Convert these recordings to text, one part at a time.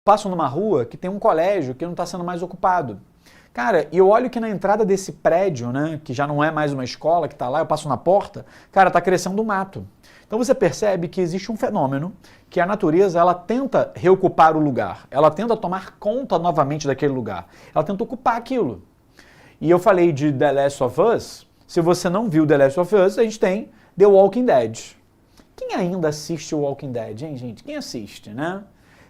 Passo numa rua que tem um colégio que não está sendo mais ocupado. Cara, e eu olho que na entrada desse prédio, né, que já não é mais uma escola, que está lá, eu passo na porta, cara, está crescendo um mato. Então você percebe que existe um fenômeno que a natureza, ela tenta reocupar o lugar, ela tenta tomar conta novamente daquele lugar, ela tenta ocupar aquilo. E eu falei de The Last of Us, se você não viu The Last of Us, a gente tem The Walking Dead. Quem ainda assiste o Walking Dead, hein, gente? Quem assiste, né?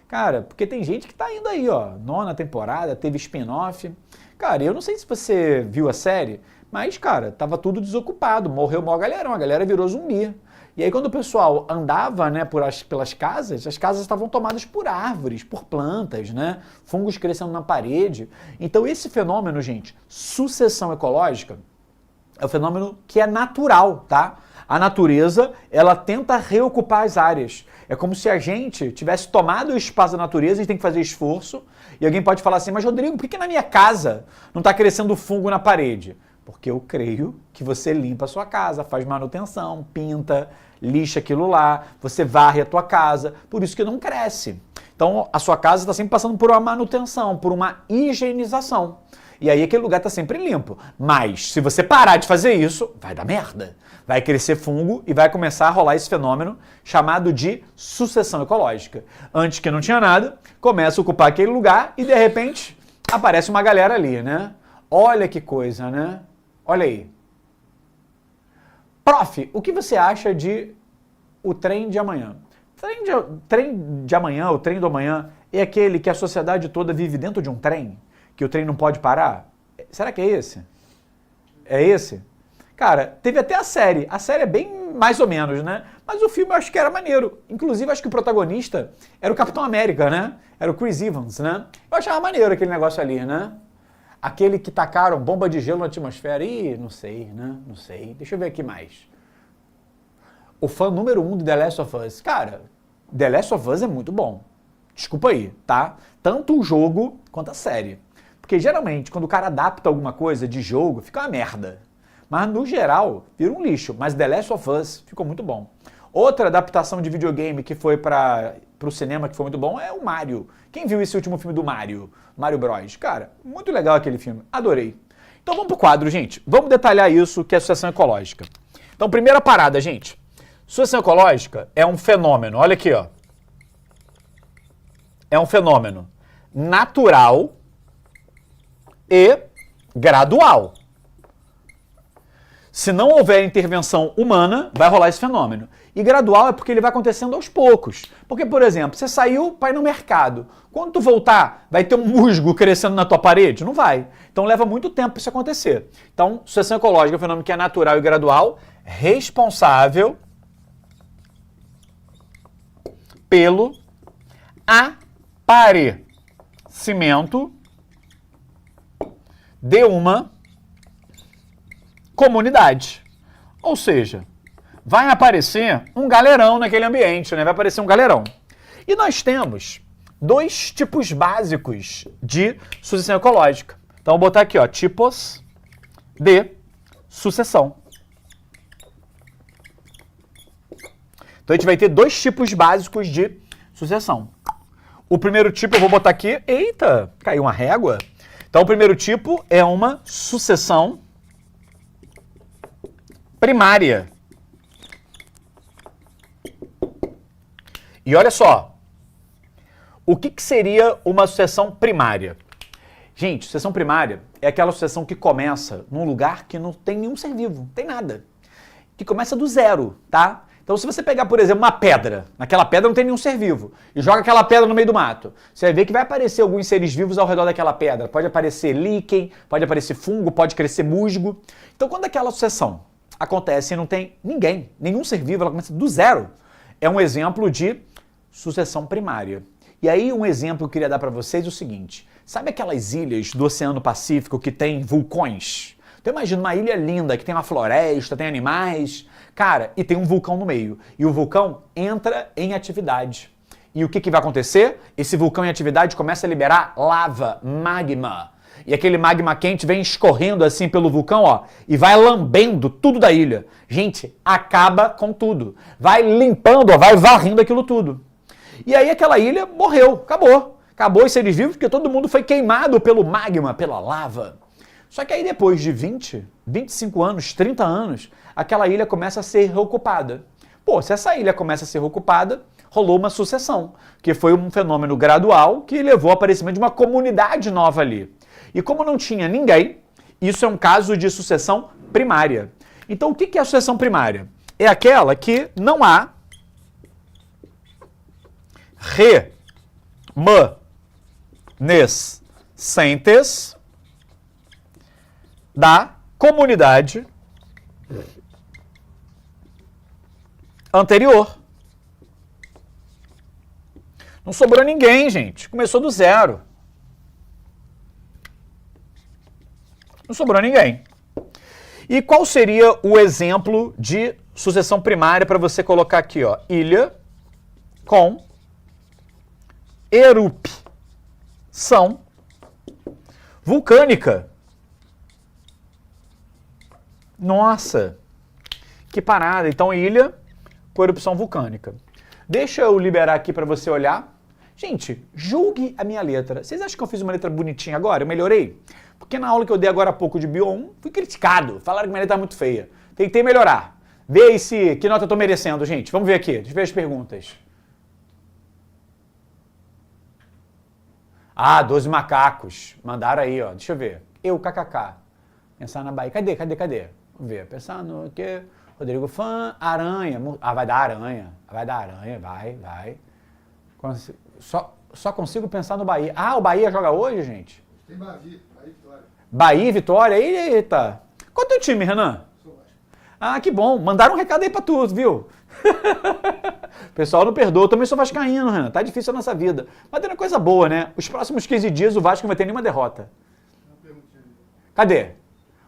Cara, porque tem gente que tá indo aí, ó, 9ª temporada, teve spin-off. Cara, eu não sei se você viu a série, mas, cara, tava tudo desocupado, morreu uma galerão, a galera virou zumbi. E aí quando o pessoal andava, né, pelas casas, as casas estavam tomadas por árvores, por plantas, né, fungos crescendo na parede. Então esse fenômeno, gente, sucessão ecológica, é um fenômeno que é natural, tá? A natureza, ela tenta reocupar as áreas. É como se a gente tivesse tomado o espaço da natureza, a gente tem que fazer esforço, e alguém pode falar assim, mas Rodrigo, por que na minha casa não está crescendo fungo na parede? Porque eu creio que você limpa a sua casa, faz manutenção, pinta, lixa aquilo lá, você varre a tua casa, por isso que não cresce. Então a sua casa está sempre passando por uma manutenção, por uma higienização. E aí aquele lugar está sempre limpo. Mas se você parar de fazer isso, vai dar merda. Vai crescer fungo e vai começar a rolar esse fenômeno chamado de sucessão ecológica. Antes que não tinha nada, começa a ocupar aquele lugar e de repente aparece uma galera ali, né? Olha que coisa, né? Olha aí. Prof, o que você acha de o trem de amanhã? Trem de amanhã, o trem do amanhã, é aquele que a sociedade toda vive dentro de um trem? Que o trem não pode parar? Será que é esse? É esse? Cara, teve até a série. A série é bem mais ou menos, né? Mas o filme eu acho que era maneiro. Inclusive, acho que o protagonista era o Capitão América, né? Era o Chris Evans, né? Eu achava maneiro aquele negócio ali, né? Aquele que tacaram bomba de gelo na atmosfera. Ih, não sei, né? Não sei. Deixa eu ver aqui mais. O fã número 1 de The Last of Us. Cara, The Last of Us é muito bom. Desculpa aí, tá? Tanto o jogo quanto a série. Porque geralmente, quando o cara adapta alguma coisa de jogo, fica uma merda. Mas no geral, vira um lixo. Mas The Last of Us ficou muito bom. Outra adaptação de videogame que foi para o cinema que foi muito bom é o Mario. Quem viu esse último filme do Mario? Mario Bros. Cara, muito legal aquele filme. Adorei. Então vamos pro quadro, gente. Vamos detalhar isso que é a sucessão ecológica. Então, primeira parada, gente. Sucessão ecológica é um fenômeno. Olha aqui, ó. É um fenômeno natural e gradual. Se não houver intervenção humana, vai rolar esse fenômeno. E gradual é porque ele vai acontecendo aos poucos. Porque, por exemplo, você saiu para ir no mercado. Quando tu voltar, vai ter um musgo crescendo na tua parede? Não vai. Então leva muito tempo para isso acontecer. Então, sucessão ecológica é um fenômeno que é natural e gradual, responsável pelo aparecimento de uma comunidade. Ou seja, vai aparecer um galerão naquele ambiente, né? Vai aparecer um galerão. E nós temos dois tipos básicos de sucessão ecológica. Então, vou botar aqui, ó, tipos de sucessão. Então, a gente vai ter dois tipos básicos de sucessão. O primeiro tipo, eu vou botar aqui... Eita, caiu uma régua. Então, o primeiro tipo é uma sucessão primária. E olha só, o que seria uma sucessão primária? Gente, sucessão primária é aquela sucessão que começa num lugar que não tem nenhum ser vivo, não tem nada. Que começa do zero, tá? Então, se você pegar, por exemplo, uma pedra, naquela pedra não tem nenhum ser vivo, e joga aquela pedra no meio do mato, você vai ver que vai aparecer alguns seres vivos ao redor daquela pedra. Pode aparecer líquen, pode aparecer fungo, pode crescer musgo. Então, quando aquela sucessão acontece e não tem ninguém, nenhum ser vivo, ela começa do zero, é um exemplo de sucessão primária. E aí, um exemplo que eu queria dar para vocês é o seguinte: sabe aquelas ilhas do Oceano Pacífico que tem vulcões? Então imagina uma ilha linda que tem uma floresta, tem animais, cara, e tem um vulcão no meio. E o vulcão entra em atividade. E o que vai acontecer? Esse vulcão em atividade começa a liberar lava, magma. E aquele magma quente vem escorrendo assim pelo vulcão, ó, e vai lambendo tudo da ilha. Gente, acaba com tudo. Vai limpando, ó, vai varrendo aquilo tudo. E aí aquela ilha morreu, acabou. Acabou os seres vivos porque todo mundo foi queimado pelo magma, pela lava. Só que aí depois de 20, 25 anos, 30 anos, aquela ilha começa a ser reocupada. Pô, se essa ilha começa a ser reocupada, rolou uma sucessão, que foi um fenômeno gradual que levou ao aparecimento de uma comunidade nova ali. E como não tinha ninguém, isso é um caso de sucessão primária. Então o que é a sucessão primária? É aquela que não há remanescentes da comunidade anterior. Não sobrou ninguém, gente. Começou do zero. Não sobrou ninguém. E qual seria o exemplo de sucessão primária para você colocar aqui, ó? Ilha com erupção vulcânica. Nossa, que parada. Então, ilha com erupção vulcânica. Deixa eu liberar aqui para você olhar. Gente, julgue a minha letra. Vocês acham que eu fiz uma letra bonitinha agora? Eu melhorei? Porque na aula que eu dei agora há pouco de Bio 1, fui criticado. Falaram que minha letra é muito feia. Tentei melhorar. Vê aí que nota eu tô merecendo, gente. Vamos ver aqui. Deixa eu ver as perguntas. 12 macacos. Mandaram aí, ó. Deixa eu ver. Eu, kkk. Pensar na Bahia. Cadê? Vamos ver. Pensar no quê? Rodrigo Fã, aranha. Vai dar aranha. Vai. Só consigo pensar no Bahia. O Bahia joga hoje, gente? Tem Bahia e Vitória. Bahia e Vitória? Eita. Qual é o teu time, Renan? Sou Vasco. Que bom. Mandaram um recado aí pra tu, viu? O pessoal não perdoa. Eu também sou vascaíno, Renan. Tá difícil a nossa vida. Mas tem uma coisa boa, né? Os próximos 15 dias o Vasco não vai ter nenhuma derrota. Cadê?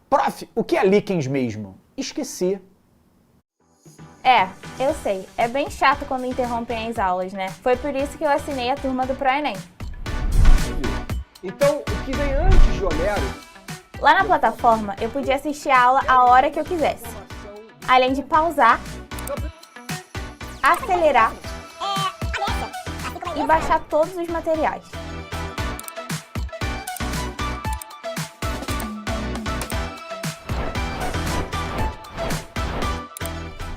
Prof, o que é líquens mesmo? Esqueci. Eu sei. É bem chato quando interrompem as aulas, né? Foi por isso que eu assinei a turma do ProEnem. Então, o que vem antes de Homero? Lá na plataforma, eu podia assistir a aula a hora que eu quisesse. Além de pausar, acelerar e baixar todos os materiais.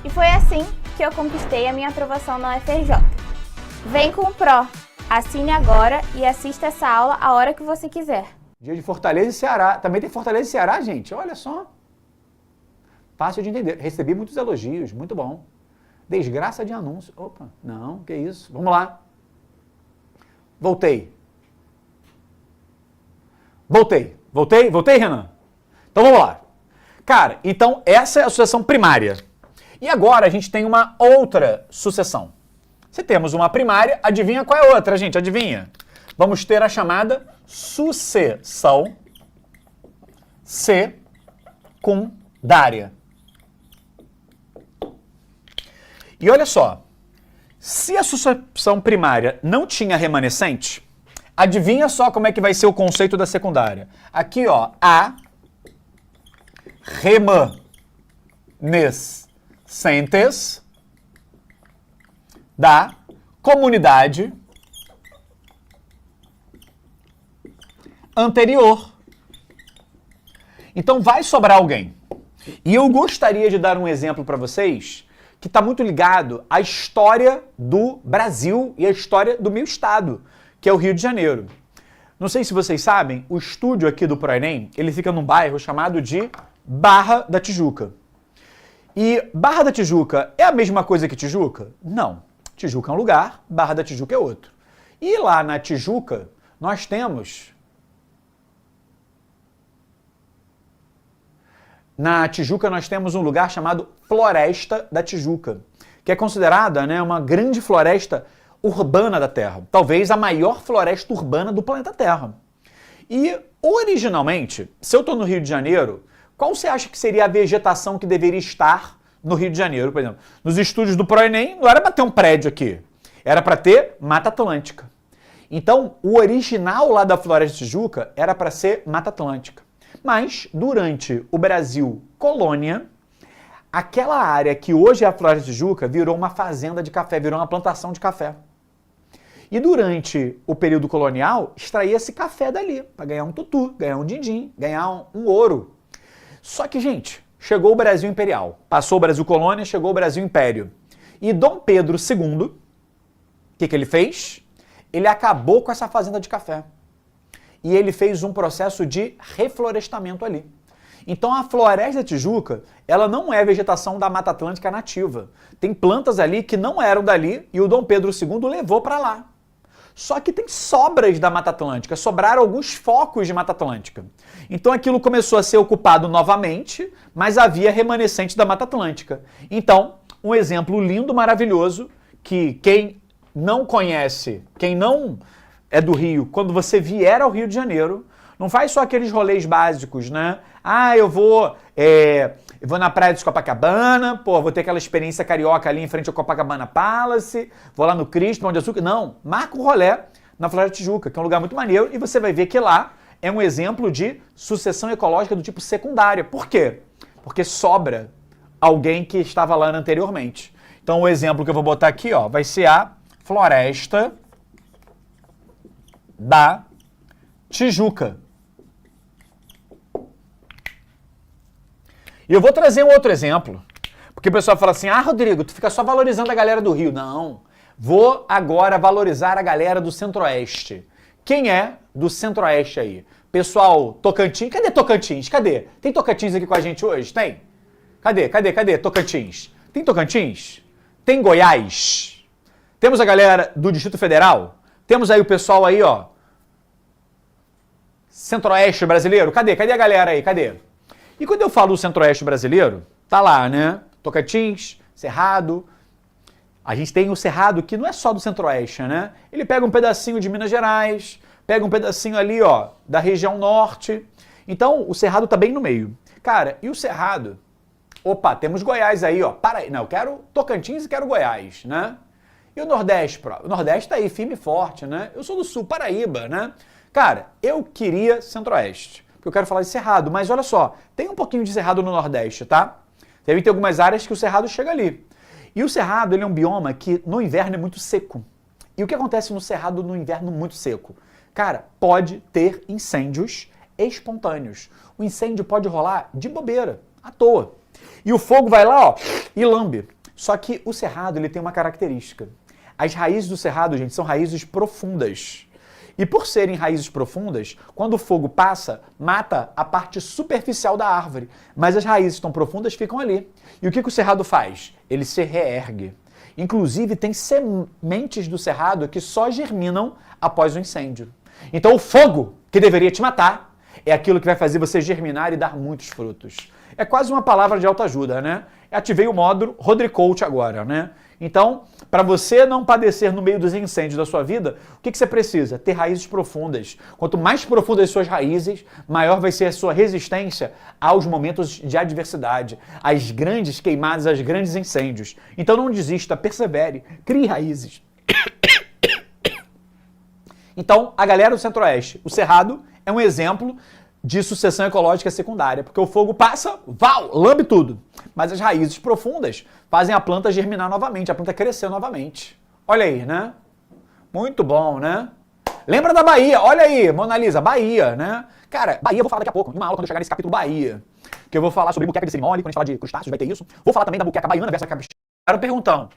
E foi assim que eu conquistei a minha aprovação na UFRJ. Vem com o Pro! Assine agora e assista essa aula a hora que você quiser. Dia de Fortaleza e Ceará. Também tem Fortaleza e Ceará, gente? Olha só. Fácil de entender. Recebi muitos elogios, muito bom. Desgraça de anúncio. Opa, não, que isso. Vamos lá. Voltei, Renan? Então vamos lá. Cara, então essa é a sucessão primária. E agora a gente tem uma outra sucessão. Se temos uma primária, adivinha qual é a outra, gente? Adivinha? Vamos ter a chamada sucessão secundária. E olha só, se a sucessão primária não tinha remanescente, adivinha só como é que vai ser o conceito da secundária. Aqui, ó, a remanescentes da comunidade anterior. Então vai sobrar alguém. E eu gostaria de dar um exemplo para vocês que está muito ligado à história do Brasil e à história do meu estado, que é o Rio de Janeiro. Não sei se vocês sabem, o estúdio aqui do ProEnem, ele fica num bairro chamado de Barra da Tijuca. E Barra da Tijuca é a mesma coisa que Tijuca? Não. Tijuca é um lugar, Barra da Tijuca é outro. E lá na Tijuca, nós temos... Na Tijuca nós temos um lugar chamado Floresta da Tijuca, que é considerada, né, uma grande floresta urbana da Terra. Talvez a maior floresta urbana do planeta Terra. E, originalmente, se eu estou no Rio de Janeiro, qual você acha que seria a vegetação que deveria estar no Rio de Janeiro, por exemplo? Nos estúdios do ProEnem, não era para ter um prédio aqui, era para ter Mata Atlântica. Então, o original lá da Floresta da Tijuca era para ser Mata Atlântica. Mas, durante o Brasil colônia, aquela área que hoje é a Floresta da Tijuca virou uma fazenda de café, virou uma plantação de café. E durante o período colonial, extraía-se café dali, para ganhar um tutu, ganhar um din-din, ganhar um ouro. Só que, gente, chegou o Brasil Imperial. Passou o Brasil Colônia, chegou o Brasil Império. E Dom Pedro II, o que ele fez? Ele acabou com essa fazenda de café. E ele fez um processo de reflorestamento ali. Então a Floresta da Tijuca, ela não é vegetação da Mata Atlântica nativa. Tem plantas ali que não eram dali e o Dom Pedro II levou para lá. Só que tem sobras da Mata Atlântica, sobraram alguns focos de Mata Atlântica. Então aquilo começou a ser ocupado novamente, mas havia remanescente da Mata Atlântica. Então, um exemplo lindo, maravilhoso, que quem não conhece, quem não é do Rio, quando você vier ao Rio de Janeiro, não faz só aqueles rolês básicos, né? Ah, eu vou na praia de Copacabana, vou ter aquela experiência carioca ali em frente ao Copacabana Palace, vou lá no Cristo, Pão de Açúcar. Não, marca um rolê na Floresta da Tijuca, que é um lugar muito maneiro, e você vai ver que lá é um exemplo de sucessão ecológica do tipo secundária. Por quê? Porque sobra alguém que estava lá anteriormente. Então o exemplo que eu vou botar aqui, ó, vai ser a Floresta da Tijuca. E eu vou trazer um outro exemplo, porque o pessoal fala assim, ah, Rodrigo, tu fica só valorizando a galera do Rio. Não, vou agora valorizar a galera do Centro-Oeste. Quem é do Centro-Oeste aí? Pessoal, Tocantins, cadê Tocantins? Cadê? Tem Tocantins aqui com a gente hoje? Tem? Cadê Tocantins? Tem Tocantins? Tem Goiás? Temos a galera do Distrito Federal? Temos aí o pessoal aí, ó, Centro-Oeste brasileiro? Cadê a galera aí? Cadê? E quando eu falo do Centro-Oeste brasileiro, tá lá, né? Tocantins, Cerrado. A gente tem o Cerrado que não é só do Centro-Oeste, né? Ele pega um pedacinho de Minas Gerais, pega um pedacinho ali, ó, da região norte. Então, o Cerrado tá bem no meio. Cara, e o Cerrado? Opa, temos Goiás aí, ó. Para aí. Não, eu quero Tocantins e quero Goiás, né? E o Nordeste, o Nordeste tá aí, firme e forte, né? Eu sou do Sul, Paraíba, né? Cara, eu queria Centro-Oeste, porque eu quero falar de Cerrado, mas olha só, tem um pouquinho de Cerrado no Nordeste, tá? Deve ter algumas áreas que o Cerrado chega ali. E o Cerrado, ele é um bioma que no inverno é muito seco. E o que acontece no Cerrado no inverno muito seco? Cara, pode ter incêndios espontâneos. O incêndio pode rolar de bobeira, à toa. E o fogo vai lá, ó, e lambe. Só que o Cerrado, ele tem uma característica. As raízes do Cerrado, gente, são raízes profundas. E por serem raízes profundas, quando o fogo passa, mata a parte superficial da árvore. Mas as raízes tão profundas ficam ali. E o que o Cerrado faz? Ele se reergue. Inclusive, tem sementes do Cerrado que só germinam após o incêndio. Então, o fogo que deveria te matar é aquilo que vai fazer você germinar e dar muitos frutos. É quase uma palavra de autoajuda, né? Ativei o módulo Rodricoach agora, né? Então, para você não padecer no meio dos incêndios da sua vida, o que você precisa? Ter raízes profundas. Quanto mais profundas as suas raízes, maior vai ser a sua resistência aos momentos de adversidade, às grandes queimadas, aos grandes incêndios. Então não desista, persevere, crie raízes. Então, a galera do Centro-Oeste, o Cerrado é um exemplo de sucessão ecológica secundária, porque o fogo passa, lambe tudo. Mas as raízes profundas fazem a planta germinar novamente, a planta crescer novamente. Olha aí, né? Muito bom, né? Lembra da Bahia? Olha aí, Mona Lisa, Bahia, né? Cara, Bahia eu vou falar daqui a pouco, numa aula quando eu chegar nesse capítulo Bahia. Que eu vou falar sobre buqueca de cerimônia, quando a gente falar de crustáceos vai ter isso. Vou falar também da buqueca baiana versus a capixaba. Era perguntão.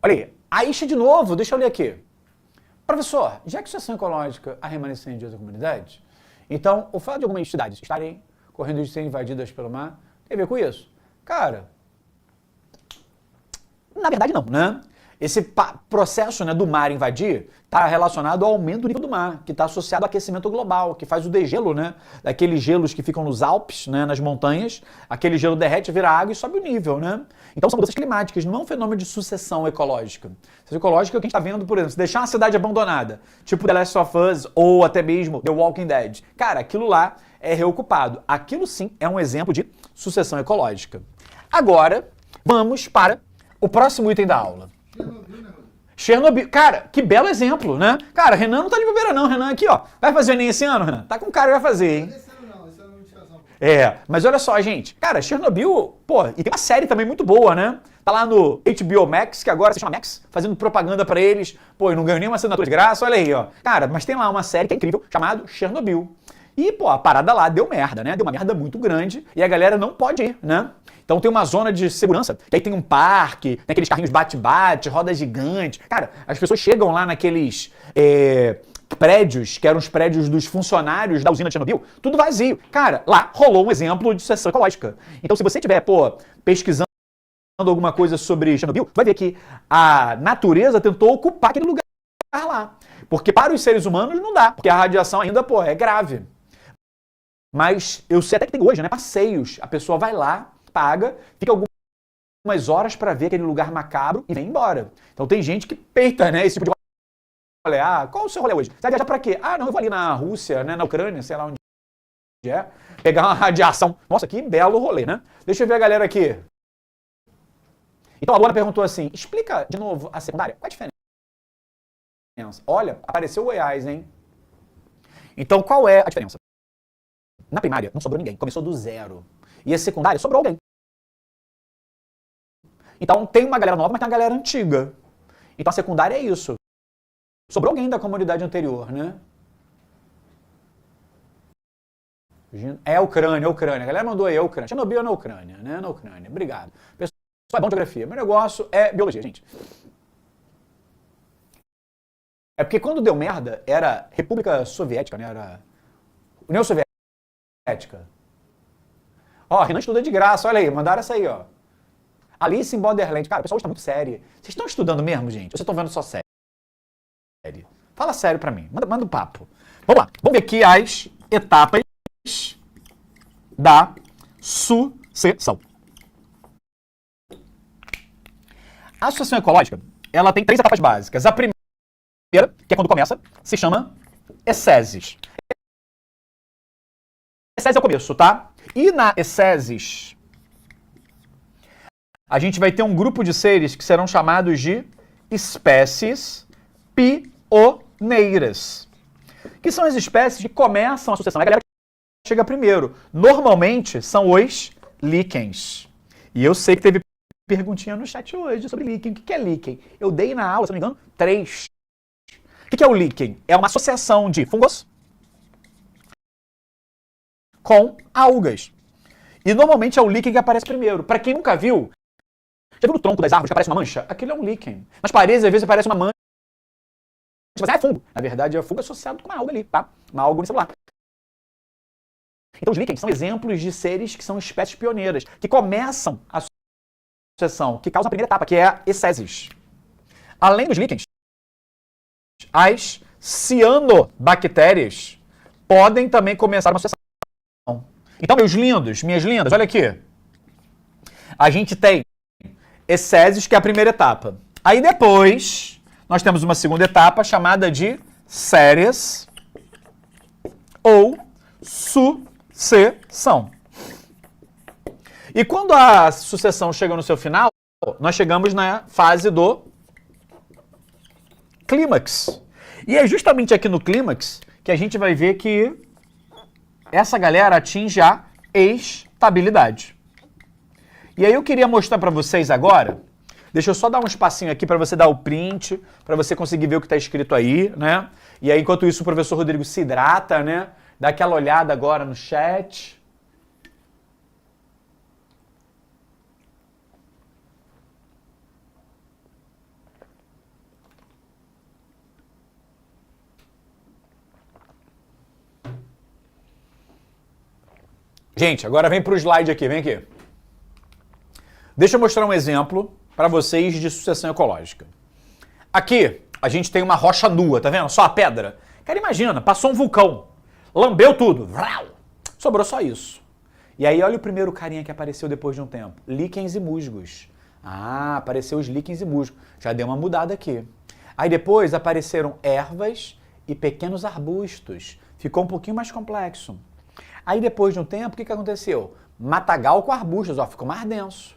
Olha aí, Aisha de novo, deixa eu ler aqui. Professor, já que sucessão ecológica é remanescente da comunidade, então o fato de algumas cidades estarem correndo de ser invadidas pelo mar tem a ver com isso? Cara, na verdade não, né? Esse processo, né, do mar invadir está relacionado ao aumento do nível do mar, que está associado ao aquecimento global, que faz o degelo, né? Daqueles gelos que ficam nos Alpes, né, nas montanhas, aquele gelo derrete, vira água e sobe o nível, né? Então são mudanças climáticas, não é um fenômeno de sucessão ecológica. Sucessão ecológica é o que a gente está vendo, por exemplo, se deixar uma cidade abandonada, tipo The Last of Us ou até mesmo The Walking Dead. Cara, aquilo lá é reocupado. Aquilo sim é um exemplo de sucessão ecológica. Agora, vamos para o próximo item da aula. Chernobyl, cara, que belo exemplo, né? Cara, Renan não tá de bobeira não, Renan aqui, ó. Vai fazer o Enem esse ano, Renan? Tá com cara que vai fazer, hein? Esse ano não me tira. Mas olha só, gente. Cara, Chernobyl, pô, e tem uma série também muito boa, né? Tá lá no HBO Max, que agora se chama Max, fazendo propaganda pra eles. Pô, e não ganhou nenhuma assinatura de graça, olha aí, ó. Cara, mas tem lá uma série que é incrível, chamada Chernobyl. E, pô, a parada lá deu merda, né? Deu uma merda muito grande e a galera não pode ir, né? Então tem uma zona de segurança, que aí tem um parque, tem aqueles carrinhos bate-bate, roda gigante. Cara, as pessoas chegam lá naqueles prédios, que eram os prédios dos funcionários da usina de Chernobyl, tudo vazio. Cara, lá rolou um exemplo de sucessão ecológica. Então se você tiver, pô, pesquisando alguma coisa sobre Chernobyl, vai ver que a natureza tentou ocupar aquele lugar lá. Porque para os seres humanos não dá, porque a radiação ainda, pô, é grave. Mas eu sei até que tem hoje, né, passeios. A pessoa vai lá, paga, fica algumas horas para ver aquele lugar macabro e vem embora. Então tem gente que peita, né, esse tipo de rolê. Ah, qual o seu rolê hoje? Você vai viajar pra quê? Ah, não, eu vou ali na Rússia, né, na Ucrânia, sei lá onde é, pegar uma radiação. Nossa, que belo rolê, né? Deixa eu ver a galera aqui. Então a Luana perguntou assim, explica de novo a secundária. Qual a diferença? Olha, apareceu o Goiás, hein? Então qual é a diferença? Na primária não sobrou ninguém, começou do zero. E a secundária sobrou alguém. Então tem uma galera nova, mas tem uma galera antiga. Então a secundária é isso. Sobrou alguém da comunidade anterior, né? É a Ucrânia, a Ucrânia. A galera mandou aí, a Ucrânia. Chernobyl é na Ucrânia, né? Na Ucrânia. Obrigado. Pessoal, é bom de geografia. Meu negócio é biologia, gente. É porque quando deu merda, era República Soviética, né? Era União Soviética. Ó, Renan estuda de graça, olha aí, mandaram essa aí, ó. Alice in Borderland. Cara, o pessoal está muito sério. Vocês estão estudando mesmo, gente? Ou vocês estão vendo só série? Fala sério pra mim, manda um papo. Vamos lá, vamos ver aqui as etapas da sucessão. A sucessão ecológica, ela tem 3 etapas básicas. A primeira, que é quando começa, se chama ecésis. Ecésis é o começo, tá? E na ecésis, a gente vai ter um grupo de seres que serão chamados de espécies pioneiras, que são as espécies que começam a sucessão. É a galera que chega primeiro. Normalmente são os líquens. E eu sei que teve perguntinha no chat hoje sobre líquen. O que é líquen? Eu dei na aula, se não me engano, 3. O que é o líquen? É uma associação de fungos com algas. E normalmente é o líquen que aparece primeiro. Para quem nunca viu, já viu no tronco das árvores que aparece uma mancha? Aquilo é um líquen. Nas paredes, às vezes, aparece uma mancha. Tipo, é fungo. Na verdade, é fungo associado com uma alga ali, tá? Uma alga unicelular. Então, os líquens são exemplos de seres que são espécies pioneiras, que começam a sucessão, que causam a primeira etapa, que é a ecésis. Além dos líquens, as cianobactérias podem também começar uma sucessão. Então, meus lindos, minhas lindas, olha aqui. A gente tem ecésis, que é a primeira etapa. Aí depois, nós temos uma segunda etapa chamada de séries ou sucessão. E quando a sucessão chega no seu final, nós chegamos na fase do clímax. E é justamente aqui no clímax que a gente vai ver que essa galera atinge a estabilidade. E aí eu queria mostrar para vocês agora, deixa eu só dar um espacinho aqui para você dar o print, para você conseguir ver o que está escrito aí, né? E aí, enquanto isso, o professor Rodrigo se hidrata, né? Dá aquela olhada agora no chat. Gente, agora vem para o slide aqui, vem aqui. Deixa eu mostrar um exemplo para vocês de sucessão ecológica. Aqui, a gente tem uma rocha nua, tá vendo? Só a pedra. Cara, imagina, passou um vulcão, lambeu tudo, sobrou só isso. E aí, olha o primeiro carinha que apareceu depois de um tempo. Líquens e musgos. Ah, apareceu os líquens e musgos. Já deu uma mudada aqui. Aí depois apareceram ervas e pequenos arbustos. Ficou um pouquinho mais complexo. Aí depois de um tempo, o que aconteceu? Matagal com arbustos, ó, ficou mais denso.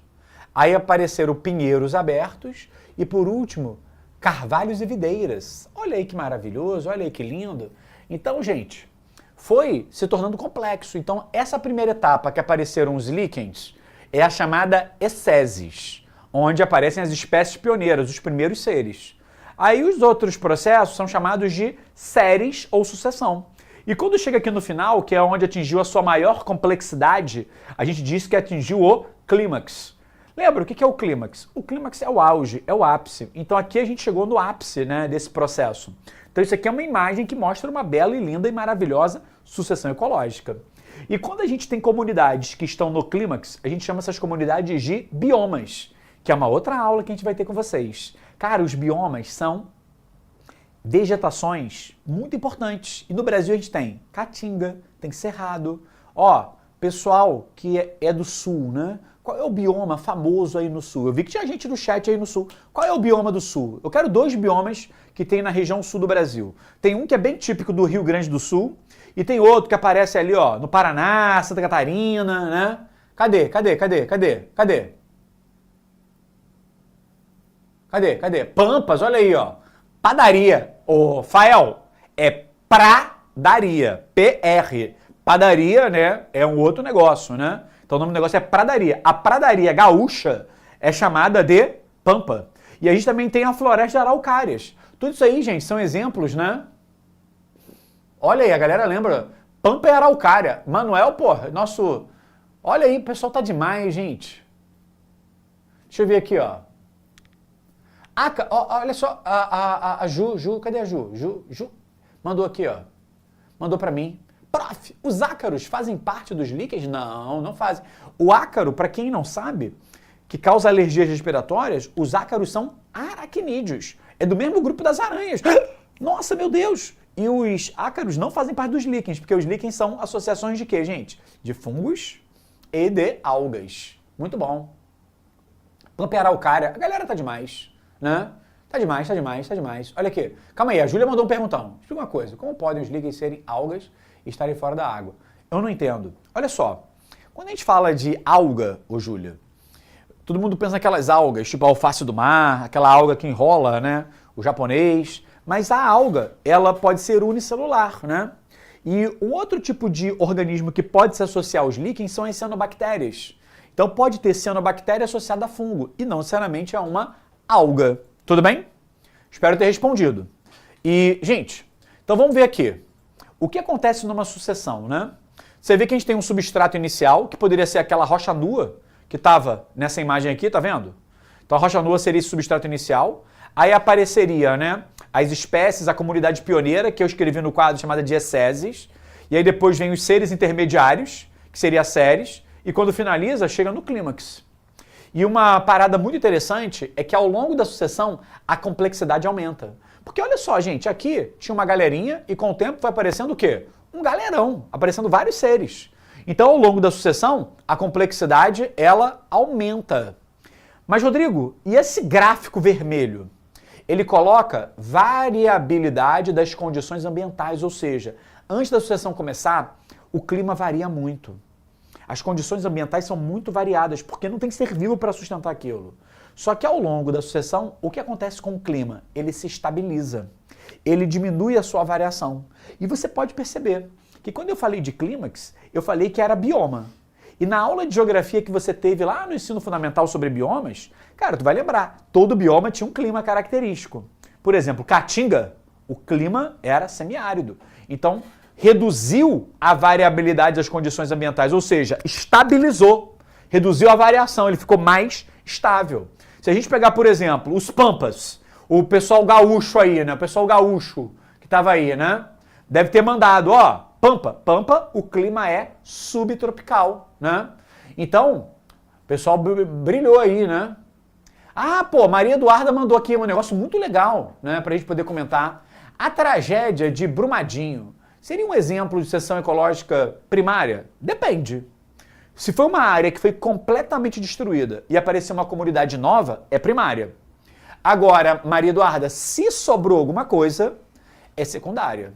Aí apareceram pinheiros abertos e, por último, carvalhos e videiras. Olha aí que maravilhoso, olha aí que lindo. Então, gente, foi se tornando complexo. Então, essa primeira etapa que apareceram os líquens é a chamada ecésis, onde aparecem as espécies pioneiras, os primeiros seres. Aí os outros processos são chamados de séries ou sucessão. E quando chega aqui no final, que é onde atingiu a sua maior complexidade, a gente diz que atingiu o clímax. Lembra, o que é o clímax? O clímax é o auge, é o ápice. Então aqui a gente chegou no ápice, né, desse processo. Então isso aqui é uma imagem que mostra uma bela e linda e maravilhosa sucessão ecológica. E quando a gente tem comunidades que estão no clímax, a gente chama essas comunidades de biomas, que é uma outra aula que a gente vai ter com vocês. Cara, os biomas são vegetações muito importantes. E no Brasil a gente tem caatinga, tem cerrado. Ó, pessoal que é do sul, né? Qual é o bioma famoso aí no sul? Eu vi que tinha gente no chat aí no sul. Qual é o bioma do sul? Eu quero 2 biomas que tem na região sul do Brasil. Tem um que é bem típico do Rio Grande do Sul e tem outro que aparece ali, ó, no Paraná, Santa Catarina, né? Cadê? Pampas, olha aí, ó. Padaria. Ô, Fael, é pradaria. PR. Padaria, né, é um outro negócio, né? Então o nome do negócio é pradaria. A pradaria gaúcha é chamada de pampa. E a gente também tem a floresta de araucárias. Tudo isso aí, gente, são exemplos, né? Olha aí, a galera lembra. Pampa e araucária. Manuel, pô, nosso... Olha aí, o pessoal tá demais, gente. Deixa eu ver aqui, ó. Olha só, a Ju, cadê a Ju? Ju, mandou aqui, ó. Mandou pra mim. Prof, os ácaros fazem parte dos líquens? Não, não fazem. O ácaro, para quem não sabe, que causa alergias respiratórias, os ácaros são aracnídeos. É do mesmo grupo das aranhas. Nossa, meu Deus! E os ácaros não fazem parte dos líquens, porque os líquens são associações de quê, gente? De fungos e de algas. Muito bom. Pampa e araucária. A galera tá demais, né? Tá demais. Olha aqui. Calma aí, a Júlia mandou um perguntão. Explica uma coisa. Como podem os líquens serem algas e estarem fora da água? Eu não entendo. Olha só. Quando a gente fala de alga, ô Júlia, todo mundo pensa naquelas algas, tipo a alface do mar, aquela alga que enrola, né? O japonês. Mas a alga, ela pode ser unicelular, né? E um outro tipo de organismo que pode se associar aos líquens são as cianobactérias. Então pode ter cianobactéria associada a fungo e não necessariamente a uma alga. Tudo bem? Espero ter respondido. E, gente, então vamos ver aqui. O que acontece numa sucessão, né? Você vê que a gente tem um substrato inicial, que poderia ser aquela rocha nua, que estava nessa imagem aqui, tá vendo? Então a rocha nua seria esse substrato inicial. Aí apareceria, né, as espécies, a comunidade pioneira, que eu escrevi no quadro chamada de ecésis. E aí depois vem os seres intermediários, que seria as séries. E quando finaliza, chega no clímax. E uma parada muito interessante é que ao longo da sucessão a complexidade aumenta. Porque olha só, gente, aqui tinha uma galerinha e com o tempo foi aparecendo o quê? Um galerão, aparecendo vários seres. Então ao longo da sucessão a complexidade ela aumenta. Mas Rodrigo, e esse gráfico vermelho? Ele coloca variabilidade das condições ambientais, ou seja, antes da sucessão começar, o clima varia muito. As condições ambientais são muito variadas, porque não tem ser vivo para sustentar aquilo. Só que ao longo da sucessão, o que acontece com o clima? Ele se estabiliza, ele diminui a sua variação. E você pode perceber que quando eu falei de clímax, eu falei que era bioma. E na aula de geografia que você teve lá no ensino fundamental sobre biomas, cara, tu vai lembrar, todo bioma tinha um clima característico. Por exemplo, Caatinga, o clima era semiárido. Então, reduziu a variabilidade das condições ambientais, ou seja, estabilizou, reduziu a variação, ele ficou mais estável. Se a gente pegar, por exemplo, os Pampas, o pessoal gaúcho aí, né? O pessoal gaúcho que estava aí, né? Deve ter mandado, ó, Pampa, o clima é subtropical, né? Então, o pessoal brilhou aí, né? Ah, pô, Maria Eduarda mandou aqui um negócio muito legal, né? Pra gente poder comentar. A tragédia de Brumadinho seria um exemplo de sucessão ecológica primária? Depende. Se foi uma área que foi completamente destruída e apareceu uma comunidade nova, é primária. Agora, Maria Eduarda, se sobrou alguma coisa, é secundária.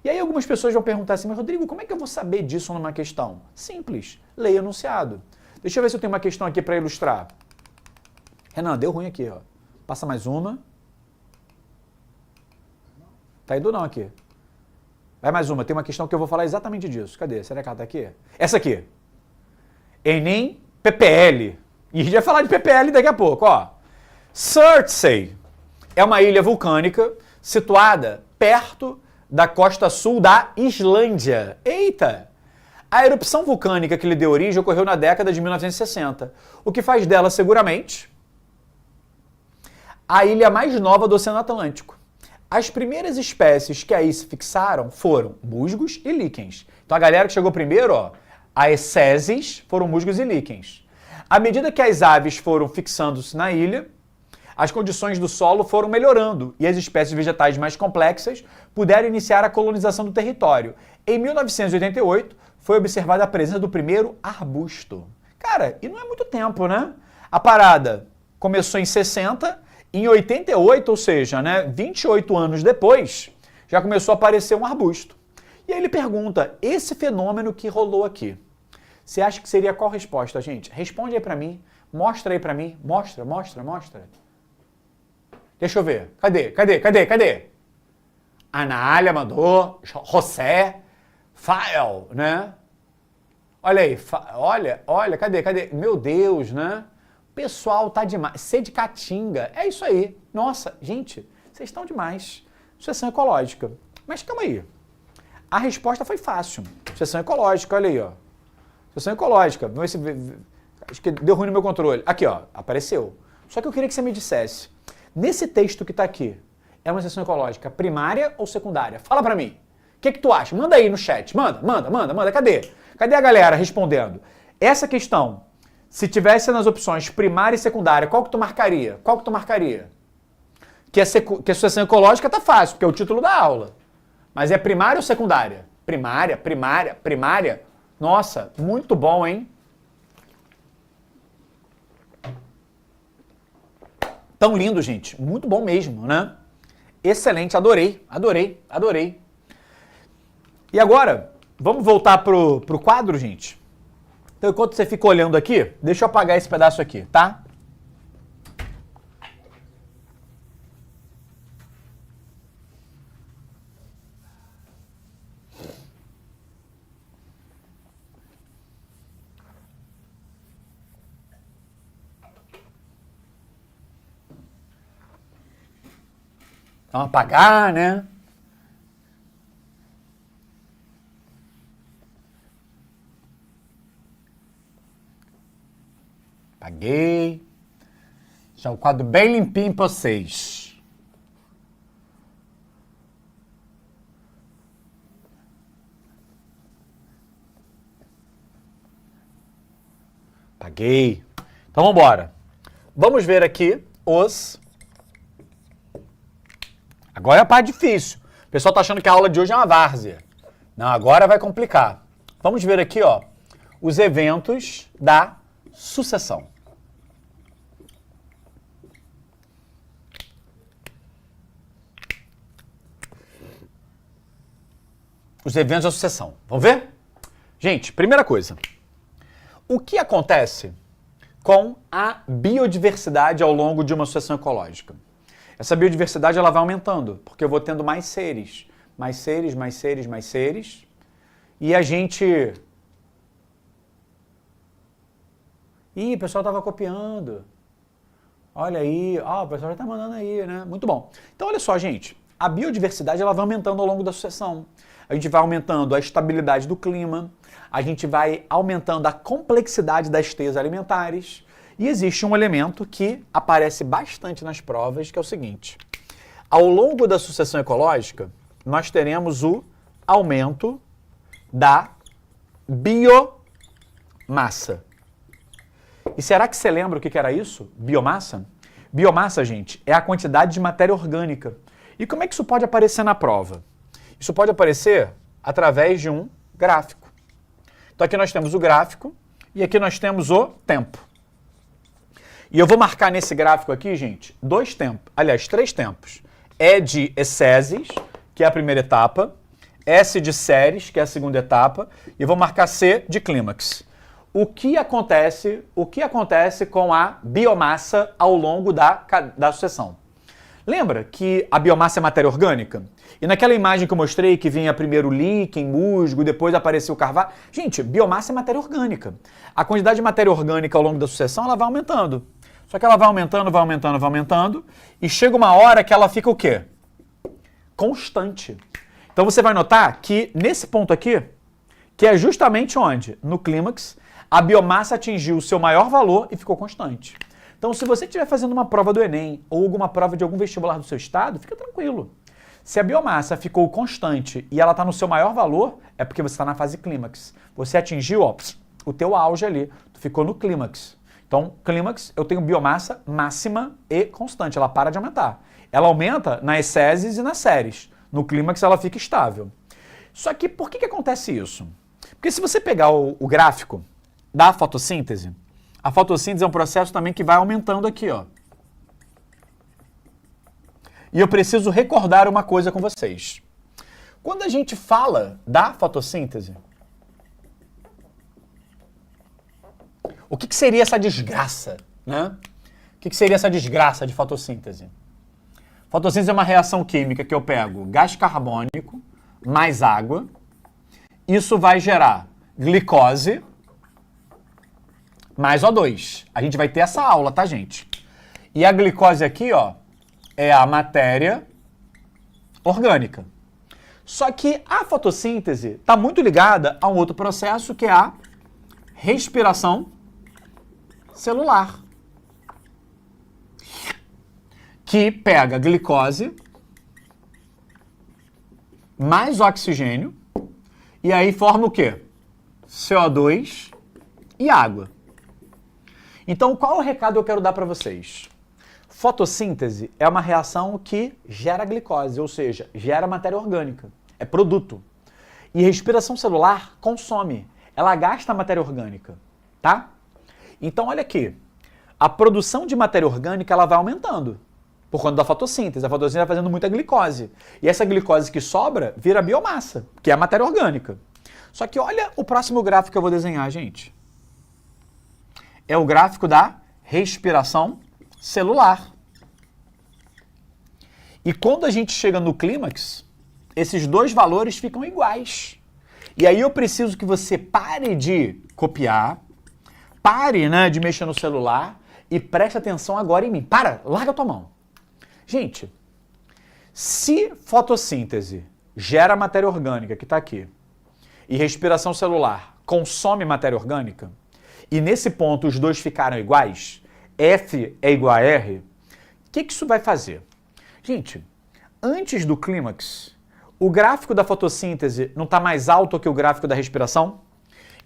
E aí algumas pessoas vão perguntar assim, mas Rodrigo, como é que eu vou saber disso numa questão? Simples, leia enunciado. Deixa eu ver se eu tenho uma questão aqui para ilustrar. Renan, deu ruim aqui, ó. Passa mais uma. Tá indo não aqui. Vai mais uma, tem uma questão que eu vou falar exatamente disso. Cadê? Será que ela tá aqui? Essa aqui. Enem PPL. E a gente vai falar de PPL daqui a pouco, ó. Surtsey é uma ilha vulcânica situada perto da costa sul da Islândia. Eita! A erupção vulcânica que lhe deu origem ocorreu na década de 1960, o que faz dela, seguramente, a ilha mais nova do Oceano Atlântico. As primeiras espécies que aí se fixaram foram musgos e líquens. Então a galera que chegou primeiro, ó, a ecésis, foram musgos e líquens. À medida que as aves foram fixando-se na ilha, as condições do solo foram melhorando e as espécies vegetais mais complexas puderam iniciar a colonização do território. Em 1988, foi observada a presença do primeiro arbusto. Cara, e não é muito tempo, né? A parada começou em 60, em 88, ou seja, né, 28 anos depois, já começou a aparecer um arbusto. E aí ele pergunta, esse fenômeno que rolou aqui, você acha que seria qual resposta, gente? Responde aí pra mim, mostra aí pra mim, mostra. Deixa eu ver, cadê? Anália mandou, José, Fael, né? Olha aí, olha, cadê? Meu Deus, né? O pessoal tá demais. C de Caatinga, é isso aí. Nossa, gente, vocês estão demais. Sucessão ecológica. Mas calma aí. A resposta foi fácil. Sucessão ecológica, olha aí, ó. Sucessão ecológica. Vamos ver se... Acho que deu ruim no meu controle. Aqui, ó, apareceu. Só que eu queria que você me dissesse. Nesse texto que tá aqui, é uma sucessão ecológica primária ou secundária? Fala pra mim. O que tu acha? Manda aí no chat. Manda. Cadê? Cadê a galera respondendo? Essa questão, se tivesse nas opções primária e secundária, qual que tu marcaria? Que a sucessão ecológica tá fácil, porque é o título da aula. Mas é primária ou secundária? Primária. Nossa, muito bom, hein? Tão lindo, gente. Muito bom mesmo, né? Excelente, adorei. E agora, vamos voltar pro quadro, gente? Então, enquanto você fica olhando aqui, deixa eu apagar esse pedaço aqui, tá? Vamos apagar, né? Apaguei. Já o quadro bem limpinho para vocês. Apaguei. Então vamos embora. Vamos ver aqui os... Agora é a parte difícil. O pessoal tá achando que a aula de hoje é uma várzea. Não, agora vai complicar. Vamos ver aqui, ó, os eventos da sucessão. Os eventos da sucessão. Vamos ver? Gente, primeira coisa. O que acontece com a biodiversidade ao longo de uma sucessão ecológica? Essa biodiversidade ela vai aumentando, porque eu vou tendo mais seres. E a gente... Ih, o pessoal estava copiando. Olha aí, ó, o pessoal já está mandando aí, né? Muito bom. Então, olha só, gente. A biodiversidade ela vai aumentando ao longo da sucessão. A gente vai aumentando a estabilidade do clima, a gente vai aumentando a complexidade das teias alimentares. E existe um elemento que aparece bastante nas provas, que é o seguinte. Ao longo da sucessão ecológica, nós teremos o aumento da biomassa. E será que você lembra o que era isso? Biomassa? Biomassa, gente, é a quantidade de matéria orgânica. E como é que isso pode aparecer na prova? Isso pode aparecer através de um gráfico. Então aqui nós temos o gráfico e aqui nós temos o tempo. E eu vou marcar nesse gráfico aqui, gente, três tempos. E de ecésis, que é a primeira etapa, S de séries, que é a segunda etapa, e vou marcar C de clímax. O que acontece com a biomassa ao longo da sucessão? Lembra que a biomassa é matéria orgânica? E naquela imagem que eu mostrei, que vinha primeiro líquen, musgo, depois apareceu o carvalho. Gente, biomassa é matéria orgânica. A quantidade de matéria orgânica ao longo da sucessão, ela vai aumentando. Só que ela vai aumentando, vai aumentando, vai aumentando. E chega uma hora que ela fica o quê? Constante. Então você vai notar que nesse ponto aqui, que é justamente onde? No clímax, a biomassa atingiu o seu maior valor e ficou constante. Então, se você estiver fazendo uma prova do Enem ou alguma prova de algum vestibular do seu estado, fica tranquilo. Se a biomassa ficou constante e ela está no seu maior valor, é porque você está na fase clímax. Você atingiu o teu auge ali, tu ficou no clímax. Então, clímax, eu tenho biomassa máxima e constante, ela para de aumentar. Ela aumenta nas seses e nas séries. No clímax, ela fica estável. Só que por que acontece isso? Porque se você pegar o gráfico da fotossíntese, a fotossíntese é um processo também que vai aumentando aqui, ó. E eu preciso recordar uma coisa com vocês. Quando a gente fala da fotossíntese, o que seria essa desgraça, né? O que seria essa desgraça de fotossíntese? Fotossíntese é uma reação química que eu pego gás carbônico mais água. Isso vai gerar glicose mais O2. A gente vai ter essa aula, tá, gente? E a glicose aqui, ó, é a matéria orgânica. Só que a fotossíntese está muito ligada a um outro processo que é a respiração celular, que pega glicose mais oxigênio e aí forma o quê? CO2 e água. Então, qual é o recado que eu quero dar para vocês? Fotossíntese é uma reação que gera glicose, ou seja, gera matéria orgânica, é produto. E respiração celular consome, ela gasta matéria orgânica, tá? Então, olha aqui, a produção de matéria orgânica ela vai aumentando por conta da fotossíntese. A fotossíntese vai fazendo muita glicose. E essa glicose que sobra vira biomassa, que é a matéria orgânica. Só que olha o próximo gráfico que eu vou desenhar, gente. É o gráfico da respiração celular. E quando a gente chega no clímax, esses dois valores ficam iguais. E aí eu preciso que você pare de copiar, pare, né, de mexer no celular e preste atenção agora em mim. Para, larga a tua mão. Gente, se fotossíntese gera matéria orgânica, que está aqui, e respiração celular consome matéria orgânica, e nesse ponto os dois ficaram iguais, F é igual a R, o que isso vai fazer? Gente, antes do clímax, o gráfico da fotossíntese não está mais alto que o gráfico da respiração?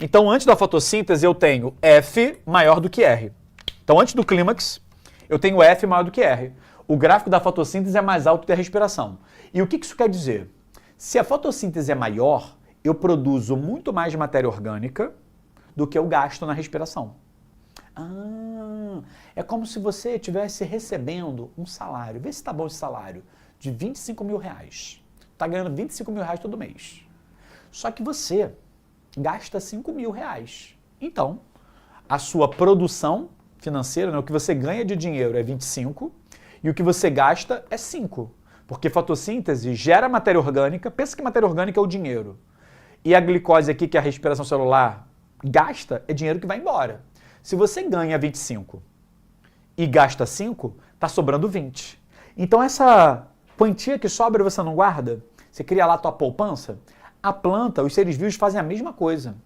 Então, antes da fotossíntese, eu tenho F maior do que R. Então, antes do clímax, eu tenho F maior do que R. O gráfico da fotossíntese é mais alto que a respiração. E o que isso quer dizer? Se a fotossíntese é maior, eu produzo muito mais matéria orgânica do que eu gasto na respiração. É como se você estivesse recebendo um salário, vê se está bom esse salário, de 25 mil reais. Está ganhando 25 mil reais todo mês. Só que você gasta 5 mil reais. Então, a sua produção financeira, né, o que você ganha de dinheiro é 25 e o que você gasta é 5. Porque fotossíntese gera matéria orgânica, pensa que matéria orgânica é o dinheiro. E a glicose aqui, que é a respiração celular, gasta, é dinheiro que vai embora. Se você ganha 25 e gasta 5, está sobrando 20. Então essa quantia que sobra você não guarda, você cria lá a tua poupança, a planta, os seres vivos fazem a mesma coisa.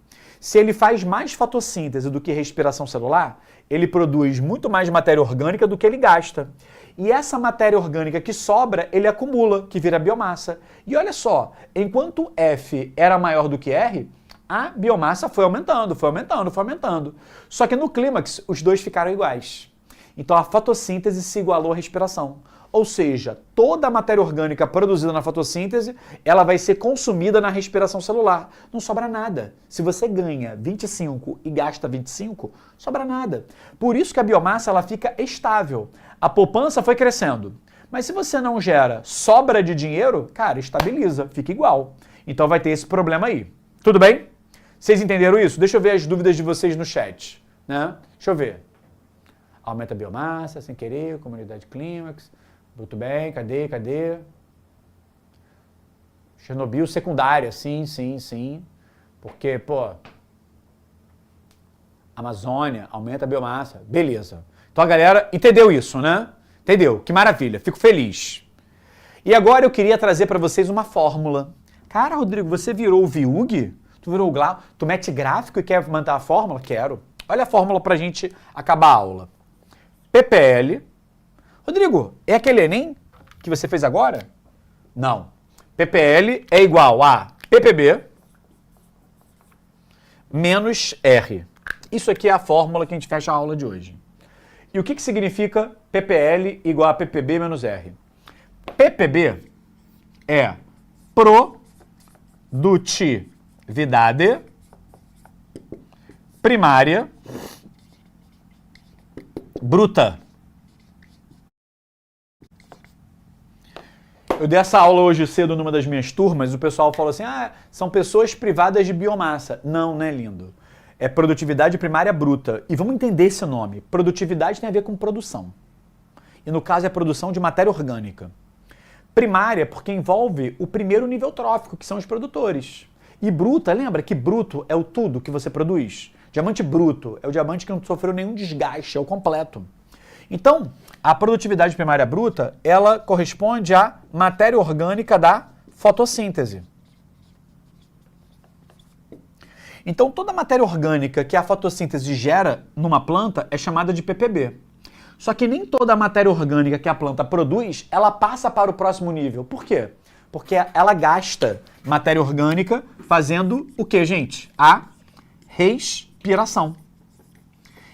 Se ele faz mais fotossíntese do que respiração celular, ele produz muito mais matéria orgânica do que ele gasta. E essa matéria orgânica que sobra, ele acumula, que vira biomassa. E olha só, enquanto F era maior do que R, a biomassa foi aumentando, foi aumentando, foi aumentando. Só que no clímax, os dois ficaram iguais. Então a fotossíntese se igualou à respiração. Ou seja, toda a matéria orgânica produzida na fotossíntese, ela vai ser consumida na respiração celular. Não sobra nada. Se você ganha 25 e gasta 25, sobra nada. Por isso que a biomassa ela fica estável. A poupança foi crescendo. Mas se você não gera sobra de dinheiro, cara, estabiliza, fica igual. Então vai ter esse problema aí. Tudo bem? Vocês entenderam isso? Deixa eu ver as dúvidas de vocês no chat, né? Deixa eu ver. Aumenta a biomassa, sem querer, comunidade clímax. Muito bem, cadê? Chernobyl secundária, sim. Porque, pô, Amazônia, aumenta a biomassa, beleza. Então a galera entendeu isso, né? Entendeu? Que maravilha, fico feliz. E agora eu queria trazer para vocês uma fórmula. Cara, Rodrigo, você virou o VIUG? Tu virou o Glau? Tu mete gráfico e quer manter a fórmula? Quero. Olha a fórmula pra gente acabar a aula. PPL. Rodrigo, é aquele Enem que você fez agora? Não. PPL é igual a PPB menos R. Isso aqui é a fórmula que a gente fecha a aula de hoje. E o que significa PPL igual a PPB menos R? PPB é produtividade primária bruta. Eu dei essa aula hoje cedo numa das minhas turmas, o pessoal falou assim, são pessoas privadas de biomassa. Não, né, lindo? É produtividade primária bruta. E vamos entender esse nome. Produtividade tem a ver com produção. E no caso é produção de matéria orgânica. Primária porque envolve o primeiro nível trófico, que são os produtores. E bruta, lembra que bruto é o tudo que você produz? Diamante bruto é o diamante que não sofreu nenhum desgaste, é o completo. Então, a produtividade primária bruta, ela corresponde à matéria orgânica da fotossíntese. Então, toda a matéria orgânica que a fotossíntese gera numa planta é chamada de PPB. Só que nem toda a matéria orgânica que a planta produz, ela passa para o próximo nível. Por quê? Porque ela gasta matéria orgânica fazendo o quê, gente? A respiração.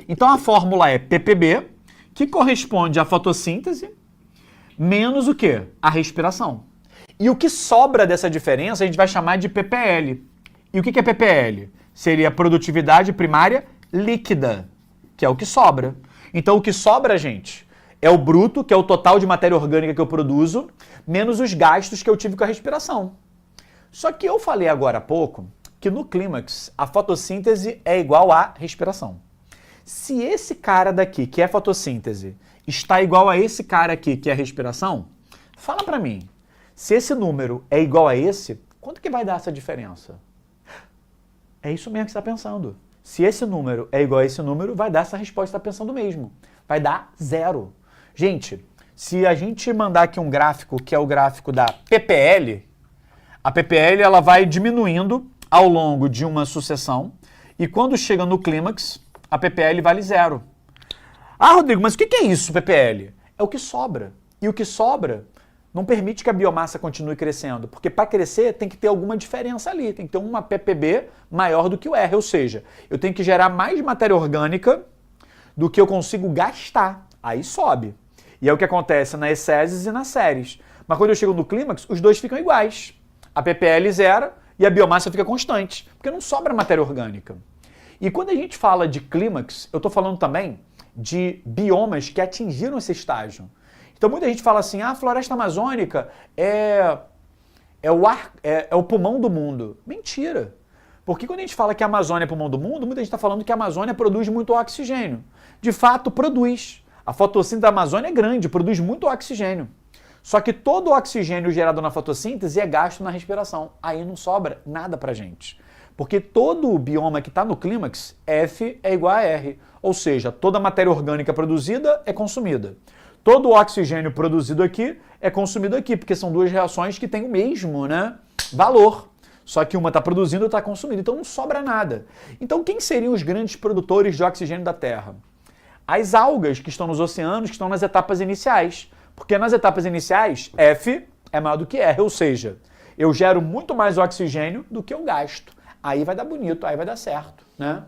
Então, a fórmula é PPB, que corresponde à fotossíntese, menos o quê? A respiração. E o que sobra dessa diferença a gente vai chamar de PPL. E o que é PPL? Seria a produtividade primária líquida, que é o que sobra. Então o que sobra, gente, é o bruto, que é o total de matéria orgânica que eu produzo, menos os gastos que eu tive com a respiração. Só que eu falei agora há pouco que no clímax a fotossíntese é igual à respiração. Se esse cara daqui, que é fotossíntese, está igual a esse cara aqui, que é respiração, fala pra mim, se esse número é igual a esse, quanto que vai dar essa diferença? É isso mesmo que você está pensando. Se esse número é igual a esse número, vai dar essa resposta que você está pensando mesmo. Vai dar 0. Gente, se a gente mandar aqui um gráfico, que é o gráfico da PPL, a PPL ela vai diminuindo ao longo de uma sucessão, e quando chega no clímax, a PPL vale 0. Ah, Rodrigo, mas o que é isso, PPL? É o que sobra. E o que sobra não permite que a biomassa continue crescendo, porque para crescer tem que ter alguma diferença ali, tem que ter uma PPB maior do que o R, ou seja, eu tenho que gerar mais matéria orgânica do que eu consigo gastar. Aí sobe. E é o que acontece nas exéses e nas séries. Mas quando eu chego no clímax, os dois ficam iguais. A PPL zera e a biomassa fica constante, porque não sobra matéria orgânica. E quando a gente fala de clímax, eu estou falando também de biomas que atingiram esse estágio. Então muita gente fala assim, a floresta amazônica é o pulmão do mundo. Mentira! Porque quando a gente fala que a Amazônia é pulmão do mundo, muita gente está falando que a Amazônia produz muito oxigênio. De fato, produz. A fotossíntese da Amazônia é grande, produz muito oxigênio. Só que todo o oxigênio gerado na fotossíntese é gasto na respiração. Aí não sobra nada pra gente. Porque todo o bioma que está no clímax, F é igual a R. Ou seja, toda a matéria orgânica produzida é consumida. Todo o oxigênio produzido aqui é consumido aqui, porque são duas reações que têm o mesmo, né, valor. Só que uma está produzindo e está consumindo, então não sobra nada. Então quem seriam os grandes produtores de oxigênio da Terra? As algas que estão nos oceanos, que estão nas etapas iniciais. Porque nas etapas iniciais, F é maior do que R, ou seja, eu gero muito mais oxigênio do que eu gasto. Aí vai dar bonito, aí vai dar certo, né?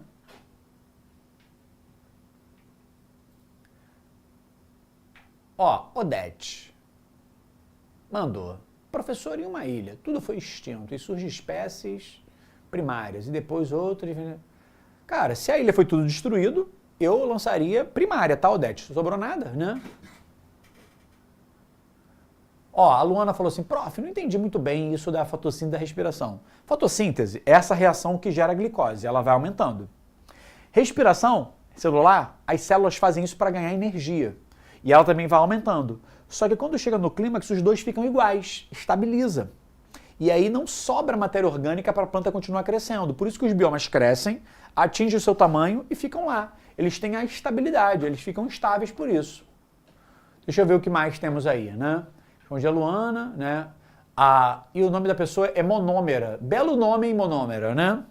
Ó, Odete mandou. Professor, em uma ilha, tudo foi extinto e surgem espécies primárias e depois outras. Cara, se a ilha foi tudo destruído, eu lançaria primária, tá, Odete? Não sobrou nada, né? Ó, a Luana falou assim, prof, não entendi muito bem isso da fotossíntese da respiração. Fotossíntese é essa reação que gera a glicose, ela vai aumentando. Respiração celular, as células fazem isso para ganhar energia. E ela também vai aumentando. Só que quando chega no clímax, os dois ficam iguais, estabiliza. E aí não sobra matéria orgânica para a planta continuar crescendo. Por isso que os biomas crescem, atingem o seu tamanho e ficam lá. Eles têm a estabilidade, eles ficam estáveis por isso. Deixa eu ver o que mais temos aí, né? Responde a Luana, né? E o nome da pessoa é monômera. Belo nome em monômera, né?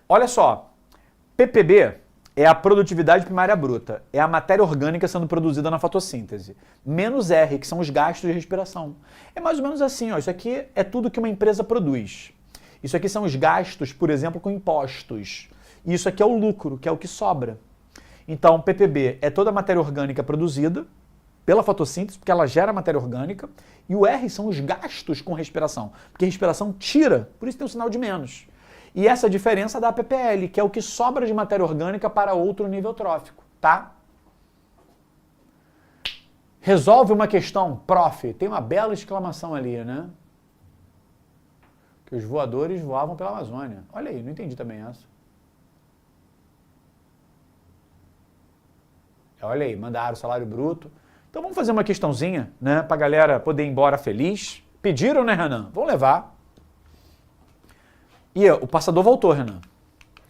Olha só, ppb é a produtividade primária bruta, é a matéria orgânica sendo produzida na fotossíntese, menos R, que são os gastos de respiração. É mais ou menos assim, ó, isso aqui é tudo que uma empresa produz. Isso aqui são os gastos, por exemplo, com impostos. E isso aqui é o lucro, que é o que sobra. Então, ppb é toda a matéria orgânica produzida pela fotossíntese, porque ela gera matéria orgânica, e o R são os gastos com respiração, porque respiração tira, por isso tem um sinal de menos. E essa diferença dá a ppl, que é o que sobra de matéria orgânica para outro nível trófico, tá? Resolve uma questão, prof. Tem uma bela exclamação ali, né? Que os voadores voavam pela Amazônia. Olha aí, não entendi também essa. Olha aí, mandaram o salário bruto. Então vamos fazer uma questãozinha, né? Pra galera poder ir embora feliz. Pediram, né, Renan? Vamos levar. E o passador voltou, Renan.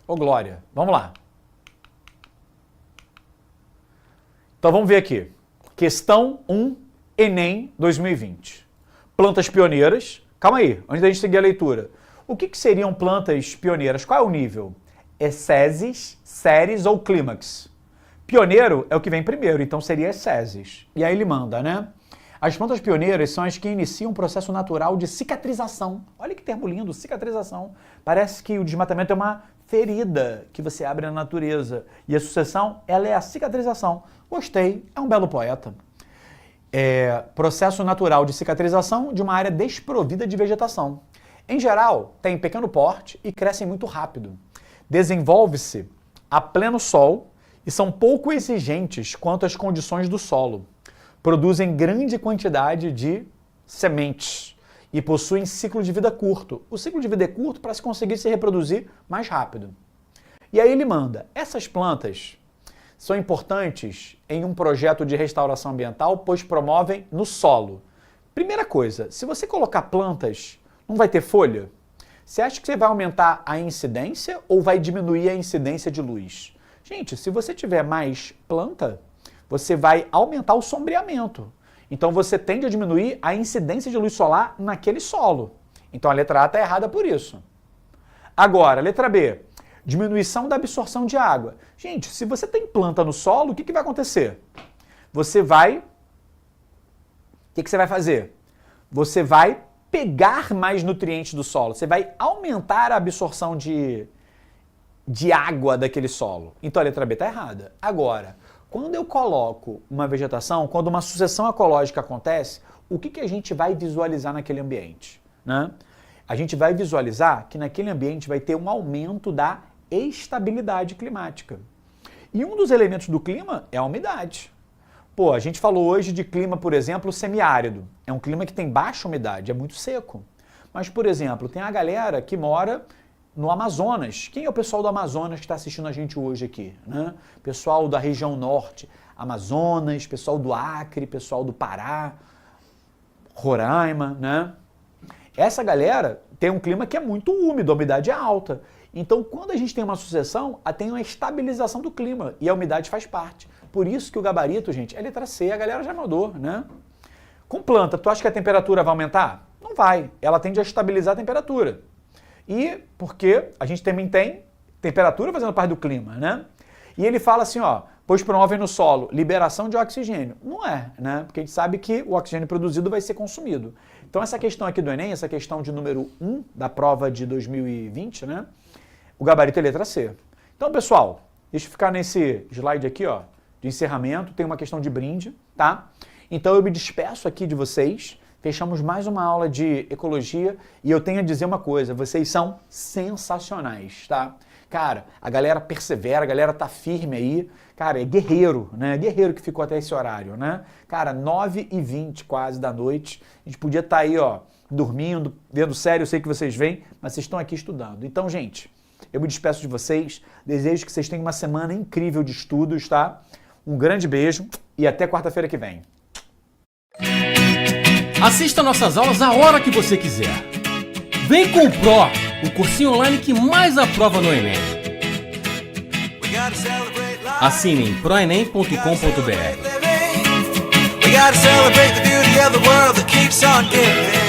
Ô, Glória. Vamos lá. Então vamos ver aqui. Questão 1, Enem 2020. Plantas pioneiras. Calma aí, antes da gente seguir a leitura. O que seriam plantas pioneiras? Qual é o nível? É Seses, Ceres ou Clímax? Pioneiro é o que vem primeiro, então seria Seses. E aí ele manda, né? As plantas pioneiras são as que iniciam um processo natural de cicatrização. Olha que termo lindo, cicatrização. Parece que o desmatamento é uma ferida que você abre na natureza. E a sucessão, ela é a cicatrização. Gostei, é um belo poeta. Processo natural de cicatrização de uma área desprovida de vegetação. Em geral, tem pequeno porte e crescem muito rápido. Desenvolve-se a pleno sol e são pouco exigentes quanto às condições do solo. Produzem grande quantidade de sementes e possuem ciclo de vida curto. O ciclo de vida é curto para se conseguir se reproduzir mais rápido. E aí ele manda, essas plantas são importantes em um projeto de restauração ambiental, pois promovem no solo. Primeira coisa, se você colocar plantas, não vai ter folha? Você acha que você vai aumentar a incidência ou vai diminuir a incidência de luz? Gente, se você tiver mais planta, você vai aumentar o sombreamento. Então você tende a diminuir a incidência de luz solar naquele solo. Então a letra A está errada por isso. Agora, letra B, diminuição da absorção de água. Gente, se você tem planta no solo, o que vai acontecer? Você vai... O que você vai fazer? Você vai pegar mais nutrientes do solo. Você vai aumentar a absorção de água daquele solo. Então a letra B está errada. Agora, quando eu coloco uma vegetação, quando uma sucessão ecológica acontece, o que a gente vai visualizar naquele ambiente? Né? A gente vai visualizar que naquele ambiente vai ter um aumento da estabilidade climática. E um dos elementos do clima é a umidade. Pô, a gente falou hoje de clima, por exemplo, semiárido. É um clima que tem baixa umidade, é muito seco. Mas, por exemplo, tem a galera que mora no Amazonas. Quem é o pessoal do Amazonas que está assistindo a gente hoje aqui? Né? Pessoal da região norte, Amazonas, pessoal do Acre, pessoal do Pará, Roraima, né? Essa galera tem um clima que é muito úmido, a umidade é alta. Então, quando a gente tem uma sucessão, tem uma estabilização do clima e a umidade faz parte. Por isso que o gabarito, gente, é letra C, a galera já mandou, né? Com planta, tu acha que a temperatura vai aumentar? Não vai, ela tende a estabilizar a temperatura. E porque a gente também tem temperatura fazendo parte do clima, né? E ele fala assim, ó, pois promovem no solo liberação de oxigênio. Não é, né? Porque a gente sabe que o oxigênio produzido vai ser consumido. Então essa questão aqui do Enem, essa questão de número 1 da prova de 2020, né? O gabarito é letra C. Então, pessoal, deixa eu ficar nesse slide aqui, ó, de encerramento. Tem uma questão de brinde, tá? Então eu me despeço aqui de vocês. Fechamos mais uma aula de ecologia e eu tenho a dizer uma coisa, vocês são sensacionais, tá? Cara, a galera persevera, a galera tá firme aí. Cara, é guerreiro, né? Guerreiro que ficou até esse horário, né? Cara, 9h20 quase da noite. A gente podia estar aí, ó, dormindo, vendo série, eu sei que vocês vêm, mas vocês estão aqui estudando. Então, gente, eu me despeço de vocês. Desejo que vocês tenham uma semana incrível de estudos, tá? Um grande beijo e até quarta-feira que vem. Assista nossas aulas a hora que você quiser. Vem com o Pro, o cursinho online que mais aprova no Enem. Assine em proenem.com.br. We gotta celebrate the beauty of the world that keeps on giving.